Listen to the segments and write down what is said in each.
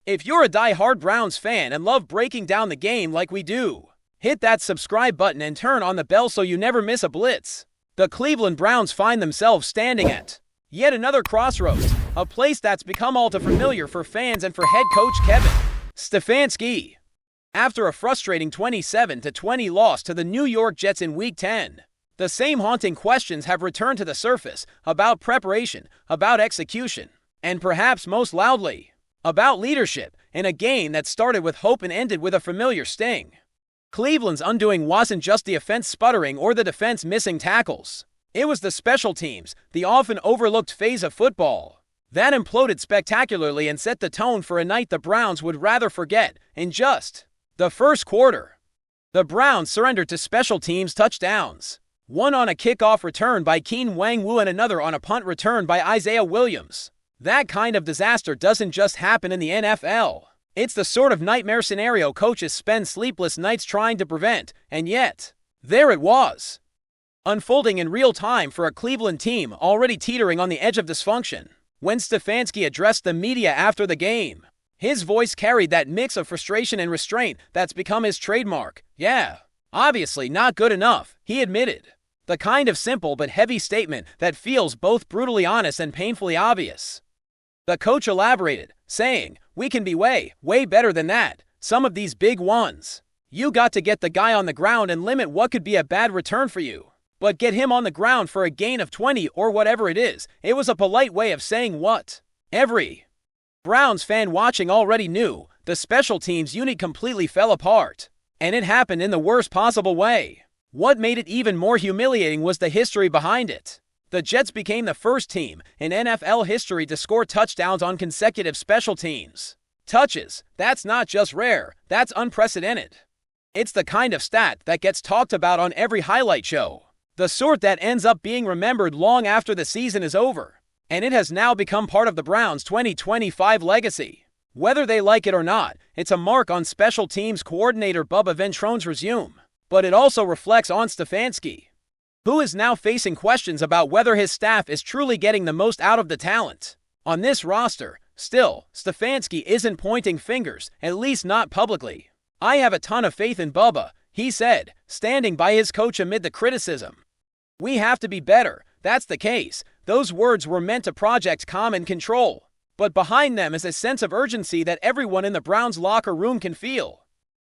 If you're a die-hard Browns fan and love breaking down the game like we do, hit that subscribe button and turn on the bell so you never miss a blitz. The Cleveland Browns find themselves standing at yet another crossroads, a place that's become all too familiar for fans and for head coach Kevin Stefanski. After a frustrating 27-20 loss to the New York Jets in Week 10, the same haunting questions have returned to the surface about preparation, about execution, and perhaps most loudly, about leadership in a game that started with hope and ended with a familiar sting. Cleveland's undoing wasn't just the offense sputtering or the defense missing tackles. It was the special teams, the often overlooked phase of football, that imploded spectacularly and set the tone for a night the Browns would rather forget in just the first quarter. The Browns surrendered to special teams touchdowns, one on a kickoff return by Keen Wang-Wu and another on a punt return by Isaiah Williams. That kind of disaster doesn't just happen in the NFL. It's the sort of nightmare scenario coaches spend sleepless nights trying to prevent, and yet, there it was, unfolding in real time for a Cleveland team already teetering on the edge of dysfunction. When Stefanski addressed the media after the game, his voice carried that mix of frustration and restraint that's become his trademark. Yeah, obviously not good enough, he admitted. The kind of simple but heavy statement that feels both brutally honest and painfully obvious. The coach elaborated, saying, "We can be way better than that. Some of these big ones. You got to get the guy on the ground and limit what could be a bad return for you. But get him on the ground for a gain of 20 or whatever it is." It was a polite way of saying what every Browns fan watching already knew. The special teams unit completely fell apart. And it happened in the worst possible way. What made it even more humiliating was the history behind it. The Jets became the first team in NFL history to score touchdowns on consecutive special teams touches. That's not just rare, that's unprecedented. It's the kind of stat that gets talked about on every highlight show. The sort that ends up being remembered long after the season is over. And it has now become part of the Browns' 2025 legacy. Whether they like it or not, it's a mark on special teams coordinator Bubba Ventrone's resume. But it also reflects on Stefanski, who is now facing questions about whether his staff is truly getting the most out of the talent on this roster. Still, Stefanski isn't pointing fingers, at least not publicly. "I have a ton of faith in Bubba," he said, standing by his coach amid the criticism. "We have to be better, that's the case." Those words were meant to project calm and control, but behind them is a sense of urgency that everyone in the Browns locker room can feel.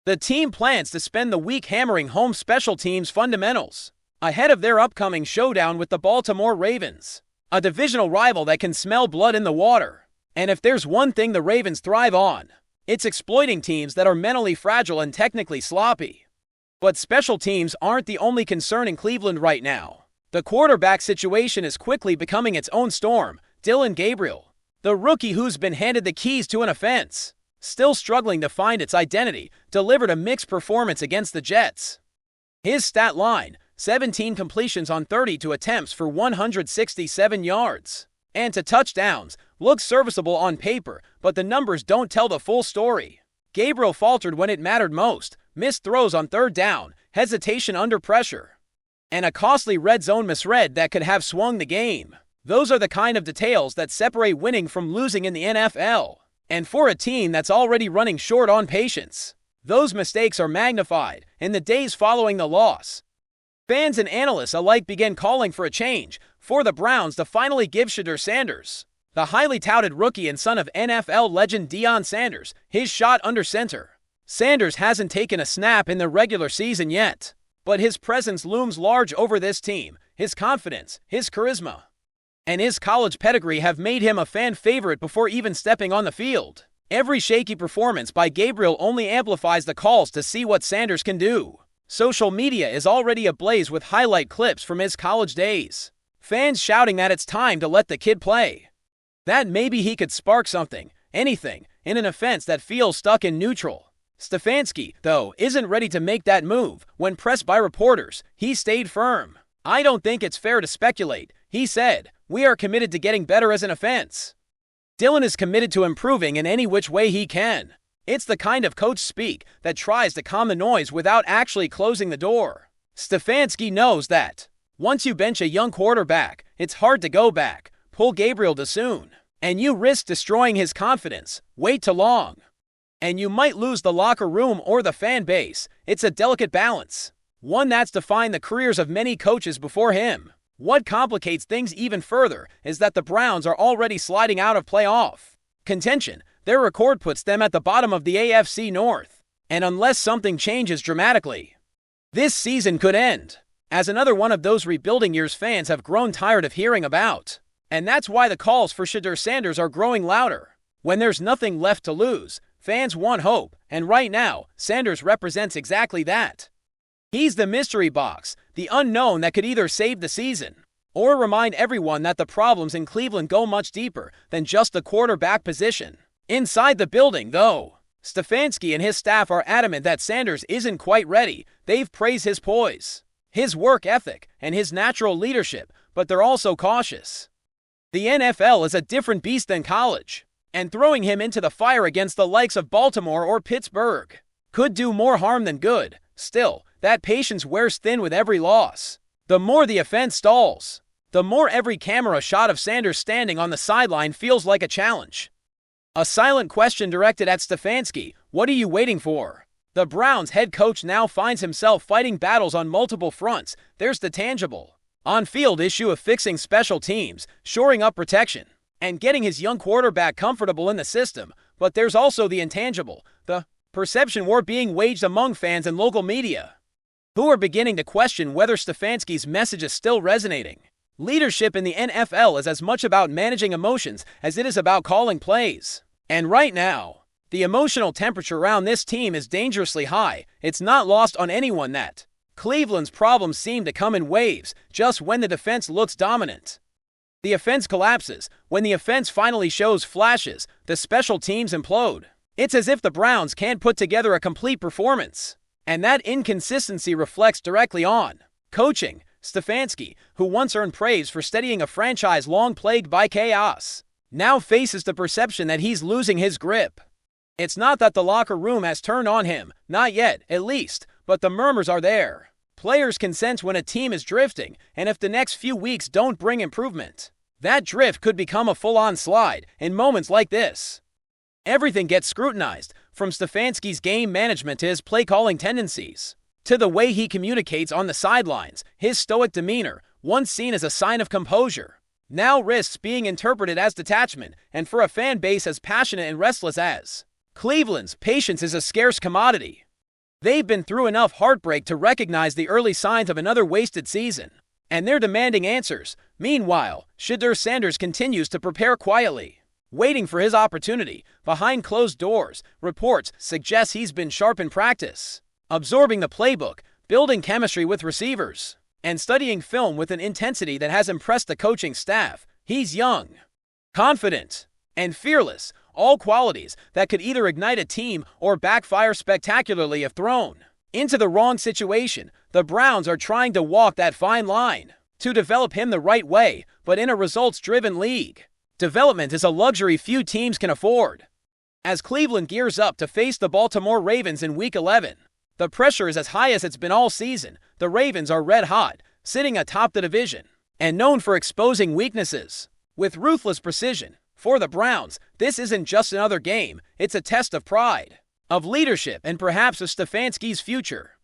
The team plans to spend the week hammering home special teams fundamentals ahead of their upcoming showdown with the Baltimore Ravens, a divisional rival that can smell blood in the water. And if there's one thing the Ravens thrive on, it's exploiting teams that are mentally fragile and technically sloppy. But special teams aren't the only concern in Cleveland right now. The quarterback situation is quickly becoming its own storm. Dillon Gabriel, the rookie who's been handed the keys to an offense, still struggling to find its identity, delivered a mixed performance against the Jets. His stat line: 17 completions on 32 attempts for 167 yards and 2 touchdowns, looks serviceable on paper, but the numbers don't tell the full story. Gabriel faltered when it mattered most, missed throws on third down, hesitation under pressure, and a costly red zone misread that could have swung the game. Those are the kind of details that separate winning from losing in the NFL. And for a team that's already running short on patience, those mistakes are magnified in the days following the loss. Fans and analysts alike began calling for a change, for the Browns to finally give Shedeur Sanders, the highly touted rookie and son of NFL legend Deion Sanders, his shot under center. Sanders hasn't taken a snap in the regular season yet, but his presence looms large over this team. His confidence, his charisma, and his college pedigree have made him a fan favorite before even stepping on the field. Every shaky performance by Gabriel only amplifies the calls to see what Sanders can do. Social media is already ablaze with highlight clips from his college days. Fans shouting that it's time to let the kid play, that maybe he could spark something, anything, in an offense that feels stuck in neutral. Stefanski, though, isn't ready to make that move. When pressed by reporters, he stayed firm. "I don't think it's fair to speculate," he said. "We are committed to getting better as an offense. Dillon is committed to improving in any which way he can." It's the kind of coach speak that tries to calm the noise without actually closing the door. Stefanski knows that once you bench a young quarterback, it's hard to go back. Pull Gabriel too soon. and you risk destroying his confidence. Wait too long, and you might lose the locker room or the fan base. It's a delicate balance, one that's defined the careers of many coaches before him. What complicates things even further is that the Browns are already sliding out of playoff contention. Their record puts them at the bottom of the AFC North, and unless something changes dramatically, this season could end as another one of those rebuilding years fans have grown tired of hearing about. And that's why the calls for Shedeur Sanders are growing louder. When there's nothing left to lose, fans want hope, and right now, Sanders represents exactly that. He's the mystery box, the unknown that could either save the season or remind everyone that the problems in Cleveland go much deeper than just the quarterback position. Inside the building, though, Stefanski and his staff are adamant that Sanders isn't quite ready. They've praised his poise, his work ethic, and his natural leadership, but they're also cautious. The NFL is a different beast than college, and throwing him into the fire against the likes of Baltimore or Pittsburgh could do more harm than good. Still, that patience wears thin with every loss. The more the offense stalls, the more every camera shot of Sanders standing on the sideline feels like a challenge. A silent question directed at Stefanski: what are you waiting for? The Browns head coach now finds himself fighting battles on multiple fronts. There's the tangible, on-field issue of fixing special teams, shoring up protection, and getting his young quarterback comfortable in the system. But there's also the intangible, the perception war being waged among fans and local media, who are beginning to question whether Stefanski's message is still resonating. Leadership in the NFL is as much about managing emotions as it is about calling plays. And right now, the emotional temperature around this team is dangerously high. It's not lost on anyone that Cleveland's problems seem to come in waves. Just when the defense looks dominant, the offense collapses. When the offense finally shows flashes, the special teams implode. It's as if the Browns can't put together a complete performance. And that inconsistency reflects directly on coaching. Stefanski, who once earned praise for steadying a franchise long plagued by chaos, now faces the perception that he's losing his grip. It's not that the locker room has turned on him, not yet, at least, but the murmurs are there. Players can sense when a team is drifting, and if the next few weeks don't bring improvement, that drift could become a full-on slide. In moments like this, everything gets scrutinized, from Stefanski's game management to his play-calling tendencies, to the way he communicates on the sidelines. His stoic demeanor, once seen as a sign of composure, now risks being interpreted as detachment. And for a fan base as passionate and restless as Cleveland's, patience is a scarce commodity. They've been through enough heartbreak to recognize the early signs of another wasted season, and they're demanding answers. Meanwhile, Shedeur Sanders continues to prepare quietly, waiting for his opportunity. Behind closed doors, reports suggest he's been sharp in practice, absorbing the playbook, building chemistry with receivers, and studying film with an intensity that has impressed the coaching staff. He's young, confident, and fearless, all qualities that could either ignite a team or backfire spectacularly if thrown into the wrong situation. The Browns are trying to walk that fine line to develop him the right way, but in a results-driven league, development is a luxury few teams can afford. As Cleveland gears up to face the Baltimore Ravens in Week 11, the pressure is as high as it's been all season. The Ravens are red hot, sitting atop the division, and known for exposing weaknesses with ruthless precision. For the Browns, this isn't just another game, it's a test of pride, of leadership, and perhaps of Stefanski's future.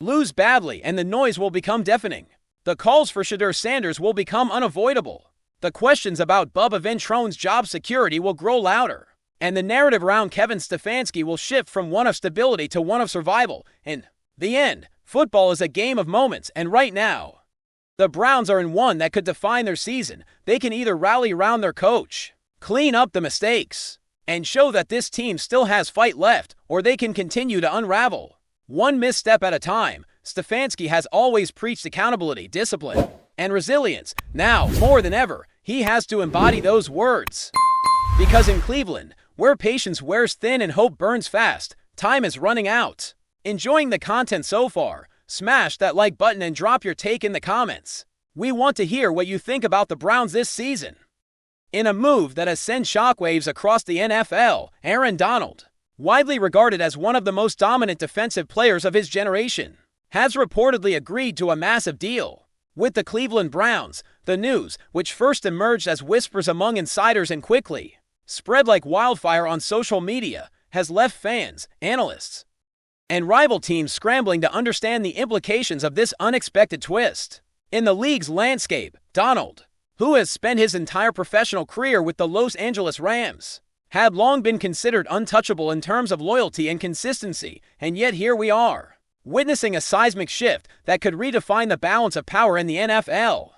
Lose badly and the noise will become deafening. The calls for Shedeur Sanders will become unavoidable. The questions about Bubba Ventrone's job security will grow louder, and the narrative around Kevin Stefanski will shift from one of stability to one of survival. In the end, football is a game of moments, and right now, the Browns are in one that could define their season. They can either rally around their coach, clean up the mistakes, and show that this team still has fight left, or they can continue to unravel, one misstep at a time. Stefanski has always preached accountability, discipline, and resilience. Now, more than ever, he has to embody those words. Because in Cleveland, where patience wears thin and hope burns fast, time is running out. Enjoying the content so far? Smash that like button and drop your take in the comments. We want to hear what you think about the Browns this season. In a move that has sent shockwaves across the NFL, Aaron Donald, widely regarded as one of the most dominant defensive players of his generation, has reportedly agreed to a massive deal. With the Cleveland Browns, the news, which first emerged as whispers among insiders and quickly spread like wildfire on social media, has left fans, analysts, and rival teams scrambling to understand the implications of this unexpected twist. In the league's landscape, Donald, who has spent his entire professional career with the Los Angeles Rams, had long been considered untouchable in terms of loyalty and consistency, and yet here we are, witnessing a seismic shift that could redefine the balance of power in the NFL.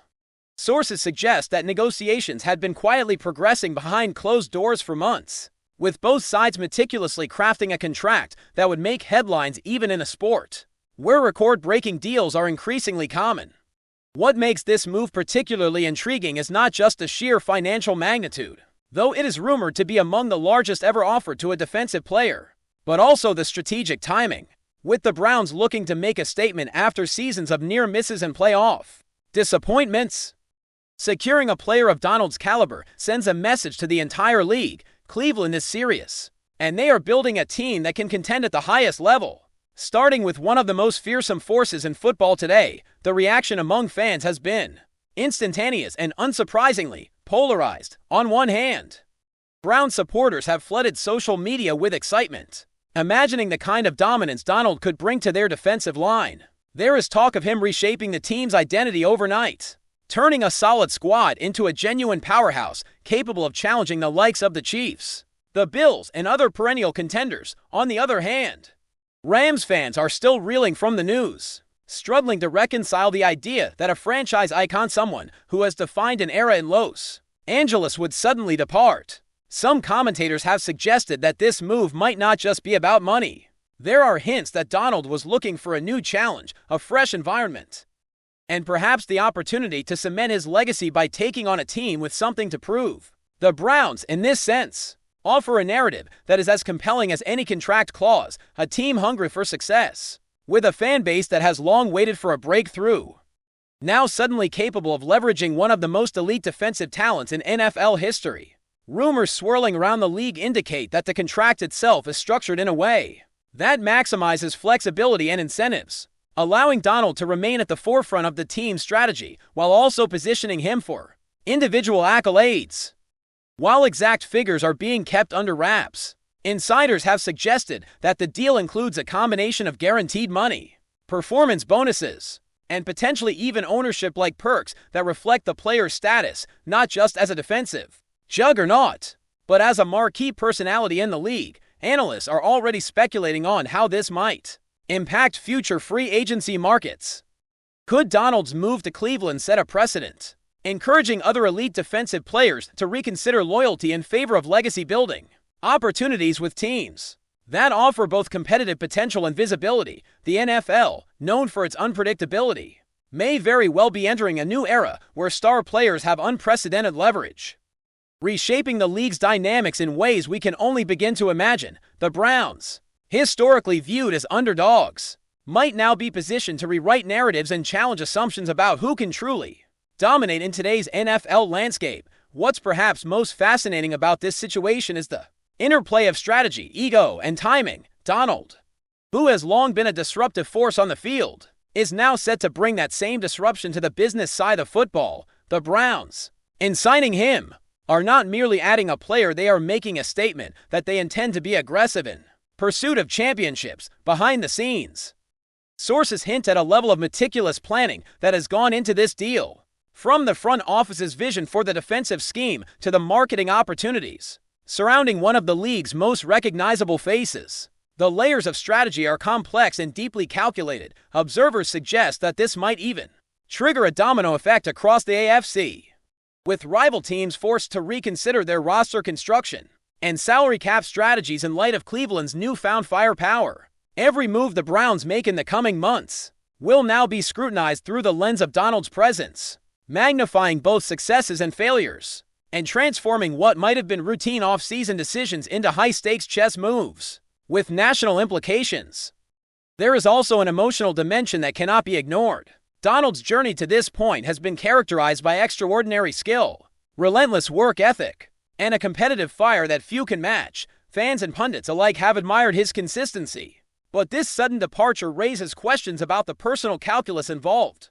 Sources suggest that negotiations had been quietly progressing behind closed doors for months, with both sides meticulously crafting a contract that would make headlines even in a sport where record-breaking deals are increasingly common. What makes this move particularly intriguing is not just the sheer financial magnitude, though it is rumored to be among the largest ever offered to a defensive player, but also the strategic timing, with the Browns looking to make a statement after seasons of near misses and playoff disappointments. Securing a player of Donald's caliber sends a message to the entire league. Cleveland is serious, and they are building a team that can contend at the highest level. Starting with one of the most fearsome forces in football today, the reaction among fans has been instantaneous and, unsurprisingly, polarized. On one hand, Brown supporters have flooded social media with excitement, imagining the kind of dominance Donald could bring to their defensive line. There is talk of him reshaping the team's identity overnight, turning a solid squad into a genuine powerhouse capable of challenging the likes of the Chiefs, the Bills, and other perennial contenders. On the other hand, Rams fans are still reeling from the news, struggling to reconcile the idea that a franchise icon, someone who has defined an era in Los Angeles, would suddenly depart. Some commentators have suggested that this move might not just be about money. There are hints that Donald was looking for a new challenge, a fresh environment, and perhaps the opportunity to cement his legacy by taking on a team with something to prove. The Browns, in this sense, offer a narrative that is as compelling as any contract clause, a team hungry for success, with a fan base that has long waited for a breakthrough, now suddenly capable of leveraging one of the most elite defensive talents in NFL history. Rumors swirling around the league indicate that the contract itself is structured in a way that maximizes flexibility and incentives, allowing Donald to remain at the forefront of the team's strategy while also positioning him for individual accolades. While exact figures are being kept under wraps, insiders have suggested that the deal includes a combination of guaranteed money, performance bonuses, and potentially even ownership-like perks that reflect the player's status not just as a defensive juggernaut, but as a marquee personality in the league. Analysts are already speculating on how this might impact future free agency markets. Could Donald's move to Cleveland set a precedent, encouraging other elite defensive players to reconsider loyalty in favor of legacy building opportunities with teams that offer both competitive potential and visibility? The NFL, known for its unpredictability, may very well be entering a new era where star players have unprecedented leverage, reshaping the league's dynamics in ways we can only begin to imagine. The Browns, historically viewed as underdogs, might now be positioned to rewrite narratives and challenge assumptions about who can truly dominate in today's NFL landscape. What's perhaps most fascinating about this situation is the interplay of strategy, ego, and timing. Donald, who has long been a disruptive force on the field, is now set to bring that same disruption to the business side of football. The Browns, in signing him, are not merely adding a player, they are making a statement that they intend to be aggressive in pursuit of championships. Behind the scenes, sources hint at a level of meticulous planning that has gone into this deal, from the front office's vision for the defensive scheme to the marketing opportunities surrounding one of the league's most recognizable faces. The layers of strategy are complex and deeply calculated. Observers suggest that this might even trigger a domino effect across the AFC, with rival teams forced to reconsider their roster construction and salary cap strategies in light of Cleveland's newfound firepower. Every move the Browns make in the coming months will now be scrutinized through the lens of Donald's presence, magnifying both successes and failures, and transforming what might have been routine off-season decisions into high-stakes chess moves with national implications. There is also an emotional dimension that cannot be ignored. Donald's journey to this point has been characterized by extraordinary skill, relentless work ethic, and a competitive fire that few can match. Fans and pundits alike have admired his consistency, but this sudden departure raises questions about the personal calculus involved.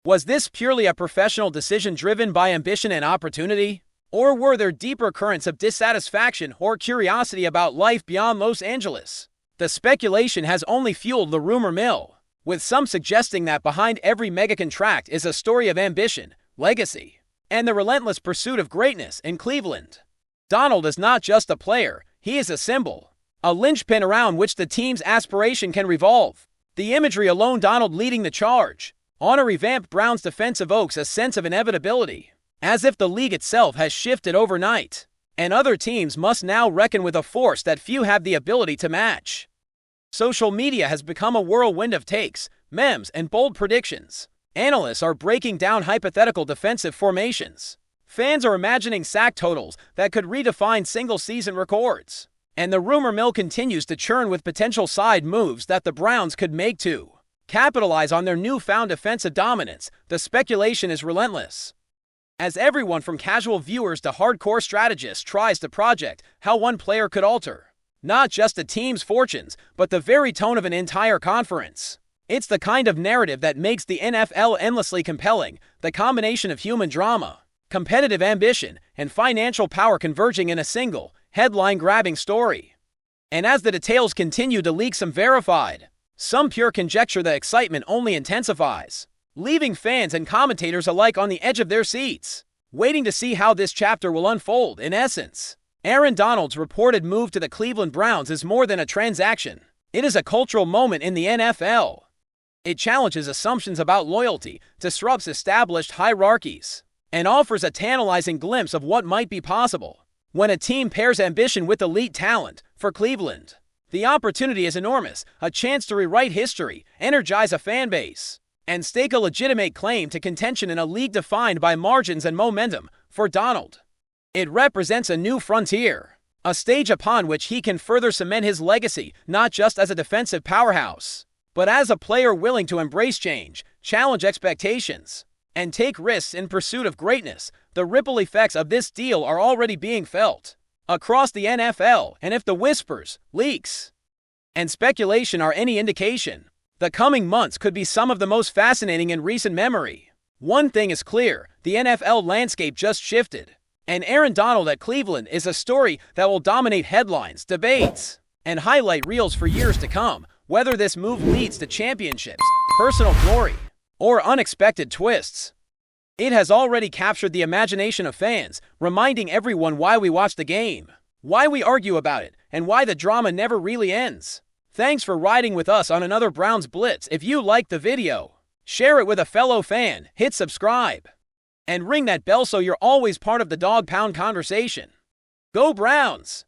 Was this purely a professional decision driven by ambition and opportunity? Or were there deeper currents of dissatisfaction or curiosity about life beyond Los Angeles? The speculation has only fueled the rumor mill, with some suggesting that behind every mega contract is a story of ambition, legacy, and the relentless pursuit of greatness in Cleveland. Donald is not just a player, he is a symbol, a linchpin around which the team's aspiration can revolve. The imagery alone, Donald leading the charge on a revamped Browns defense, evokes a sense of inevitability, as if the league itself has shifted overnight, and other teams must now reckon with a force that few have the ability to match. Social media has become a whirlwind of takes, memes, and bold predictions. Analysts are breaking down hypothetical defensive formations. Fans are imagining sack totals that could redefine single-season records. And the rumor mill continues to churn with potential side moves that the Browns could make to capitalize on their newfound defensive dominance. The speculation is relentless, as everyone from casual viewers to hardcore strategists tries to project how one player could alter not just a team's fortunes, but the very tone of an entire conference. It's the kind of narrative that makes the NFL endlessly compelling, the combination of human drama, competitive ambition, and financial power converging in a single, headline-grabbing story. And as the details continue to leak, some verified, some pure conjecture, the excitement only intensifies, leaving fans and commentators alike on the edge of their seats, waiting to see how this chapter will unfold. In essence, Aaron Donald's reported move to the Cleveland Browns is more than a transaction. It is a cultural moment in the NFL. It challenges assumptions about loyalty, disrupts established hierarchies, and offers a tantalizing glimpse of what might be possible when a team pairs ambition with elite talent. For Cleveland, the opportunity is enormous, a chance to rewrite history, energize a fan base, and stake a legitimate claim to contention in a league defined by margins and momentum. For Donald, it represents a new frontier, a stage upon which he can further cement his legacy, not just as a defensive powerhouse, but as a player willing to embrace change, challenge expectations, and take risks in pursuit of greatness. The ripple effects of this deal are already being felt across the NFL, and if the whispers, leaks, and speculation are any indication, the coming months could be some of the most fascinating in recent memory. One thing is clear, the NFL landscape just shifted, and Aaron Donald at Cleveland is a story that will dominate headlines, debates, and highlight reels for years to come. Whether this move leads to championships, personal glory, or unexpected twists, it has already captured the imagination of fans, reminding everyone why we watch the game, why we argue about it, and why the drama never really ends. Thanks for riding with us on another Browns Blitz. If you liked the video, share it with a fellow fan, hit subscribe, and ring that bell so you're always part of the Dawg Pound conversation. Go Browns!